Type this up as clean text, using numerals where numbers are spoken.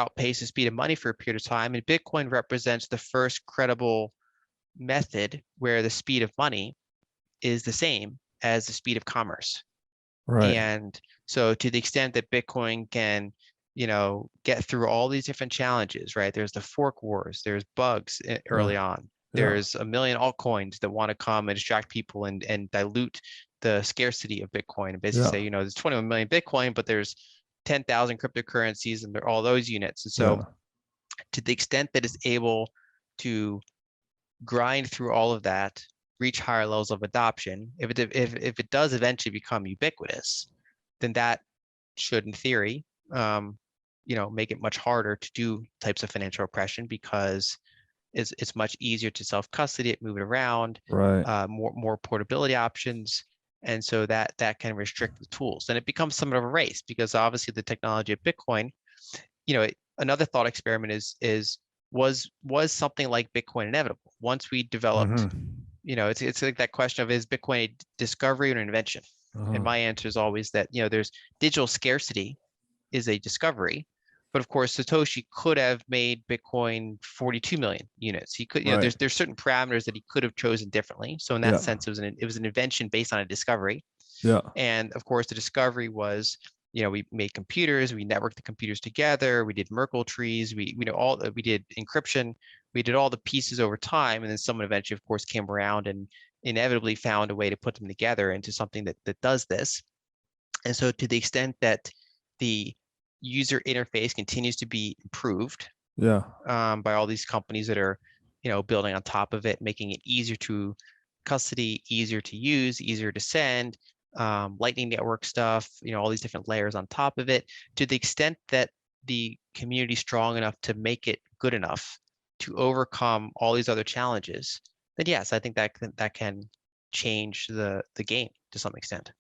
outpace the speed of money for a period of time, and Bitcoin represents the first credible method where the speed of money is the same as the speed of commerce. Right. And so to the extent that Bitcoin can, get through all these different challenges, right? There's the fork wars, there's bugs Yeah. early on. Yeah. There's a million altcoins that want to come and distract people and dilute the scarcity of Bitcoin and basically Yeah. say, there's 21 million Bitcoin, but there's 10,000 cryptocurrencies and they're all those units. And so Yeah. to the extent that it's able to grind through all of that, reach higher levels of adoption, if it does eventually become ubiquitous, then that should, in theory, make it much harder to do types of financial repression because it's much easier to self-custody it, move it around, Right. more portability options. And so that can restrict the tools. And it becomes somewhat of a race because obviously the technology of Bitcoin, another thought experiment was something like Bitcoin inevitable? Once we developed, Mm-hmm. it's like that question of is Bitcoin a discovery or an invention? And Uh-huh. my answer is always that, there's digital scarcity is a discovery. But of course, Satoshi could have made Bitcoin 42 million units. He could, Right. there's certain parameters that he could have chosen differently. So in that Yeah. sense, it was an invention based on a discovery. Yeah. And of course, the discovery was, we made computers, we networked the computers together, we did Merkle trees, we did encryption, we did all the pieces over time, and then someone eventually, of course, came around and inevitably found a way to put them together into something that does this. And so, to the extent that the user interface continues to be improved Yeah. by all these companies that are, building on top of it, making it easier to custody, easier to use, easier to send, Lightning Network stuff, all these different layers on top of it, to the extent that the community is strong enough to make it good enough to overcome all these other challenges, then yes, I think that can change the game to some extent.